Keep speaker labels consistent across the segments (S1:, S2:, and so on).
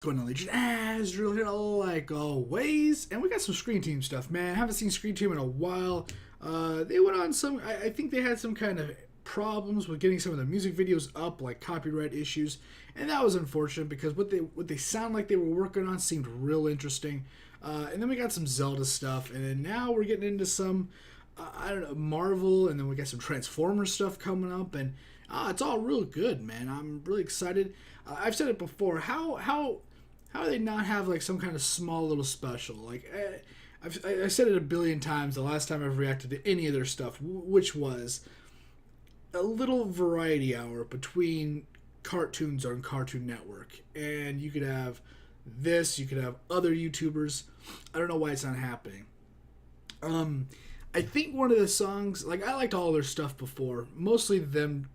S1: Going on Legion as drill here like always, and we got some Screen Team stuff, man. I haven't seen Screen Team in a while. They went on some, I think they had some kind of problems with getting some of the music videos up, like copyright issues, and that was unfortunate because what they sound like they were working on seemed real interesting. And then we got some Zelda stuff, and then now we're getting into some I don't know, Marvel, and then we got some Transformers stuff coming up, and it's all real good, man. I'm really excited. I've said it before. How do they not have like some kind of small little special? Like I've said it a billion times. The last time I've reacted to any of their stuff, which was a little variety hour between cartoons on Cartoon Network, and you could have this, you could have other YouTubers. I don't know why it's not happening. I think one of the songs, like I liked all their stuff before, mostly them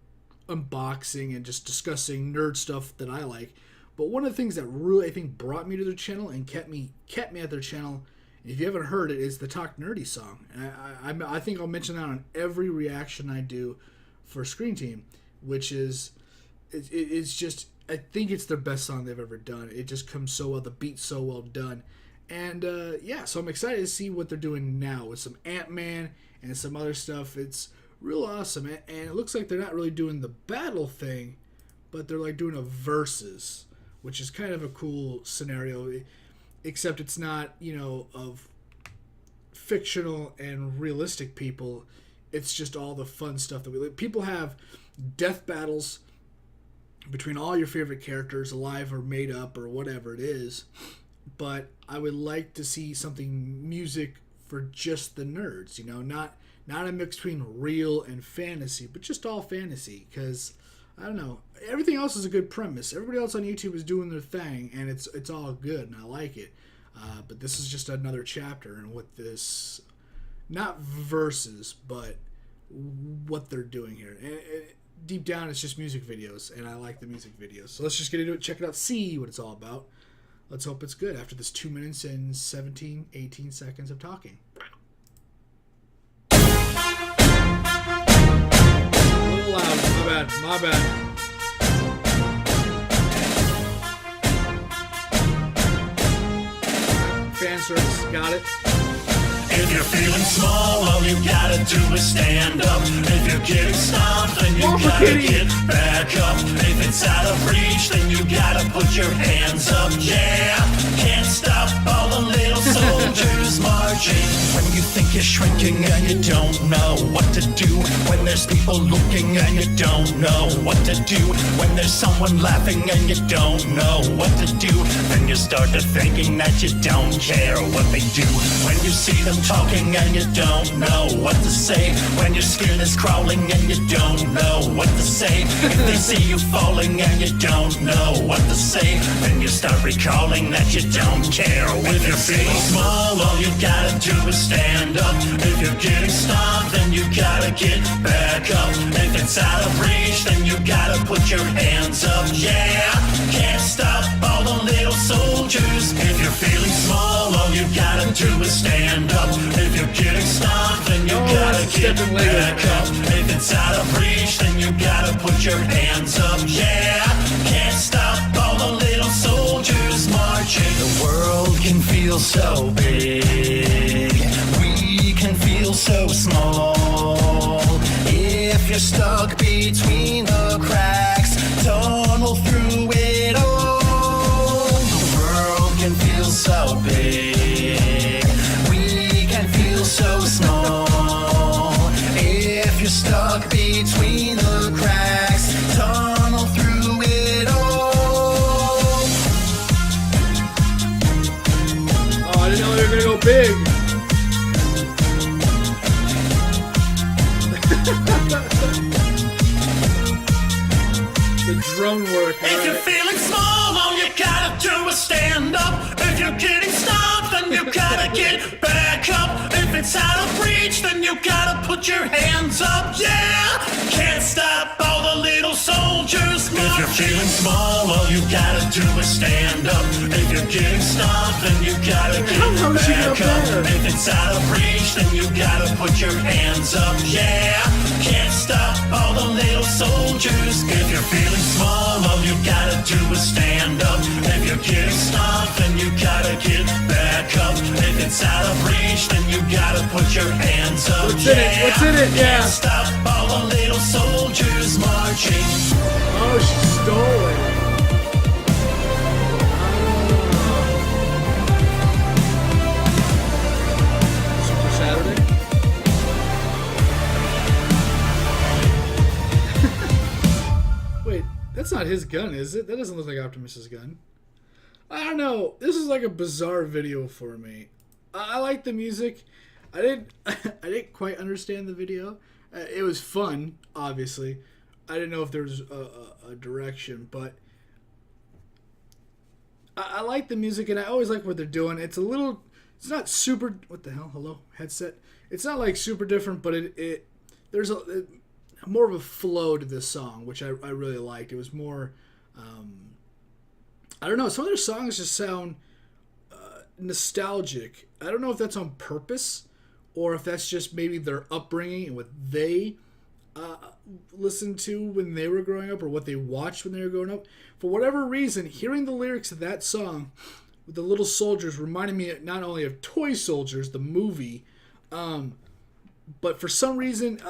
S1: unboxing and just discussing nerd stuff that I like. But one of the things that really I think brought me to their channel and kept me at their channel, and if you haven't heard it, is the Talk Nerdy song. And I think I'll mention that on every reaction I do for Screen Team, which is it's just, I think it's their best song they've ever done. It just comes so well, the beat's so well done. And yeah, so I'm excited to see what they're doing now with some Ant-Man and some other stuff. It's real awesome, and it looks like they're not really doing the battle thing, but they're like doing a versus, which is kind of a cool scenario, except it's not, you know, of fictional and realistic people. It's just all the fun stuff that we like. People have death battles between all your favorite characters, alive or made up or whatever it is. But I would like to see something music for just the nerds, you know, not a mix between real and fantasy, but just all fantasy, because I don't know, everything else is a good premise. Everybody else on YouTube is doing their thing, and it's all good, and I like it. But this is just another chapter, and with this, not verses, but what they're doing here. And deep down, it's just music videos, and I like the music videos. So let's just get into it, check it out, see what it's all about. Let's hope it's good after this 2 minutes and 18 seconds of talking. A little loud, my bad. Fan service, got it.
S2: If you're feeling small, all you gotta do is stand up. If you're getting stomped, then you gotta get back up. If it's out of reach, then you gotta put your hands up. Yeah, can't stop all the little soldiers marching. When you think you're shrinking and you don't know what to do, when there's people looking and you don't know what to do, when there's someone laughing and you don't know what to do, then you start to thinking that you don't care what they do. When you see them talking and you don't know what to say, when your skin is crawling and you don't know what to say, if they see you falling and you don't know what to say, then you start recalling that you don't care what if you're feeling small, all you gotta do is stand up. If you're getting stomped, then you gotta get back up. If it's out of reach, then you gotta put your hands up. Yeah, can't stop all the little soldiers. If you're feeling small, all you gotta do is stand up. If you're getting stomped, then you gotta get back up. If it's out of reach, then you gotta put your hands up. Yeah, can't stop all the little soldiers marching. The world can feel so big, we can feel so small. If you're stuck between the cracks, tunnel through it all. The world can feel so big, we can feel so small. If you're stuck between the cracks, tunnel through it all.
S1: Oh, I didn't know they were gonna go big. The drone work.
S2: If you're feeling small, all you gotta do is stand up. If you're getting stopped, then you gotta get back up. If it's out of reach, reach, then you gotta put your hands up, yeah! Can't stop all the little soldiers marching. If you're feeling small, all you gotta do is stand up. If you're getting stomped, then you gotta get back up. If it's out of reach, then you gotta put your hands up, yeah! Can't stop all the little soldiers. If you're feeling small, all you gotta do is stand up. If you're getting stomped, then you gotta get back up. If it's out of reach, then you gotta put your hands up.
S1: What's in it? What's in it? Yeah.
S2: Can't stop all the little soldiers marching.
S1: Oh, she stole it. Super Saturday? Wait, that's not his gun, is it? That doesn't look like Optimus's gun. I don't know. This is like a bizarre video for me. I like the music. I didn't quite understand the video. It was fun, obviously. I didn't know if there was a direction, but I like the music, and I always like what they're doing. It's not super. What the hell? Hello, headset. It's not like super different, but there's more of a flow to this song, which I really liked. It was more. I don't know. Some of their songs just sound nostalgic. I don't know if that's on purpose or if that's just maybe their upbringing and what they listened to when they were growing up or what they watched when they were growing up. For whatever reason, hearing the lyrics of that song with the little soldiers reminded me not only of Toy Soldiers, the movie, but for some reason,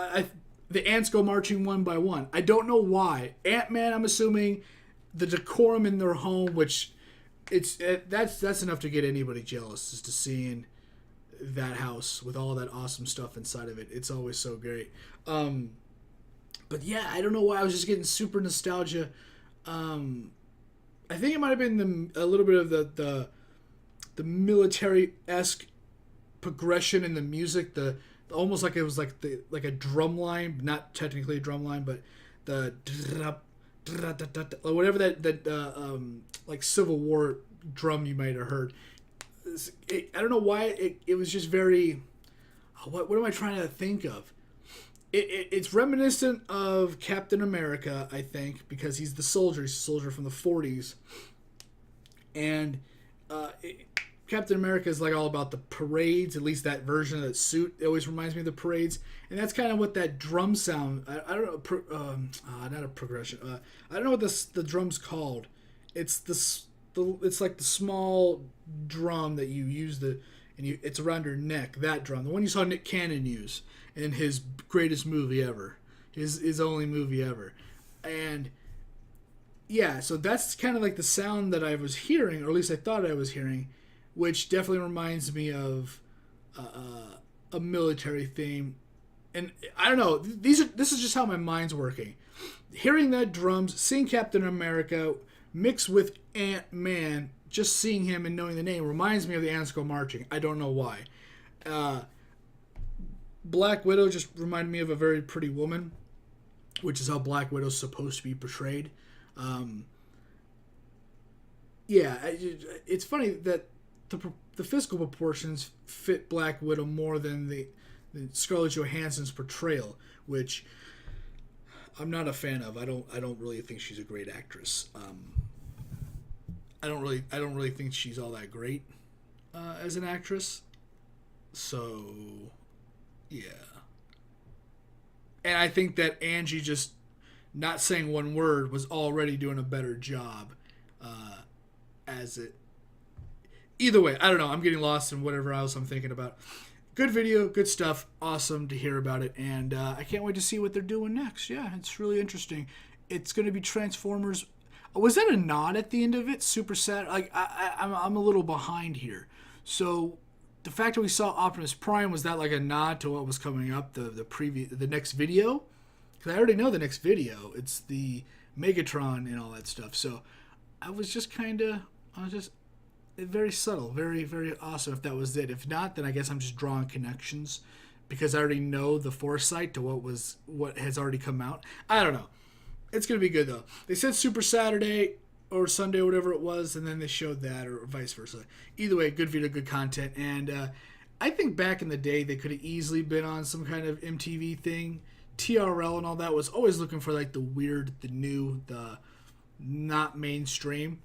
S1: the ants go marching one by one. I don't know why. Ant-Man, I'm assuming, the decorum in their home, which that's enough to get anybody jealous, just to seeing that house with all that awesome stuff inside of it. It's always so great. But yeah, I don't know why I was just getting super nostalgia. I think it might have been a little bit of the military-esque progression in the music. The almost like it was like a drum line, not technically a drum line, but the whatever that like Civil War drum you might have heard. I don't know why it was just very. What am I trying to think of? It's reminiscent of Captain America, I think, because he's the soldier. He's a soldier from the 40s, and Captain America is like all about the parades. At least that version of that suit, it always reminds me of the parades, and that's kind of what that drum sound. I don't know, not a progression. I don't know what the drum's called. It's it's like the small drum that you use it's around your neck. That drum, the one you saw Nick Cannon use in his greatest movie ever, his only movie ever, and yeah, so that's kind of like the sound that I was hearing, or at least I thought I was hearing, which definitely reminds me of a military theme. And I don't know, this is just how my mind's working. Hearing that drums, seeing Captain America mixed with Ant-Man, just seeing him and knowing the name reminds me of the ants go marching. I don't know why. Black Widow just reminded me of a very pretty woman, which is how Black Widow's supposed to be portrayed. Yeah, it's funny that the physical proportions fit Black Widow more than the Scarlett Johansson's portrayal, which I'm not a fan of. I don't really think she's a great actress. I don't really think she's all that great as an actress. So yeah, and I think that Angie just not saying one word was already doing a better job as it. Either way, I don't know. I'm getting lost in whatever else I'm thinking about. Good video, good stuff. Awesome to hear about it, and I can't wait to see what they're doing next. Yeah, it's really interesting. It's going to be Transformers. Was that a nod at the end of it? Super sad. Like I'm a little behind here. So the fact that we saw Optimus Prime, was that like a nod to what was coming up, the next video? Because I already know the next video. It's the Megatron and all that stuff. So I was just very subtle, very, very awesome if that was it. If not, then I guess I'm just drawing connections because I already know the foresight to what has already come out. I don't know. It's going to be good, though. They said Super Saturday or Sunday or whatever it was, and then they showed that, or vice versa. Either way, good video, good content. And I think back in the day they could have easily been on some kind of MTV thing. TRL and all that was always looking for like the weird, the new, the not mainstream.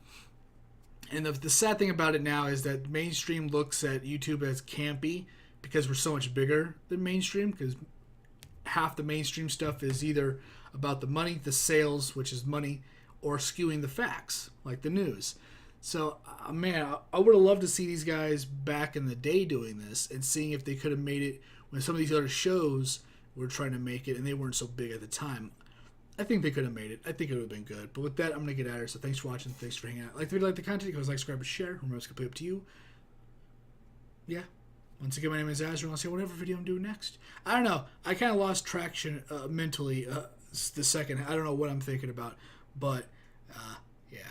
S1: And the sad thing about it now is that mainstream looks at YouTube as campy because we're so much bigger than mainstream, because half the mainstream stuff is either about the money, the sales, which is money, or skewing the facts, like the news. So, man, I would have loved to see these guys back in the day doing this and seeing if they could have made it when some of these other shows were trying to make it and they weren't so big at the time. I think they could have made it. I think it would have been good. But with that, I'm going to get out of here. So thanks for watching. Thanks for hanging out. Like the video, like the content, go like, subscribe, and share. Remember, it's completely up to you. Yeah. Once again, my name is Azra. I'll see whatever video I'm doing next. I don't know. I kind of lost traction mentally the second. I don't know what I'm thinking about. But, yeah.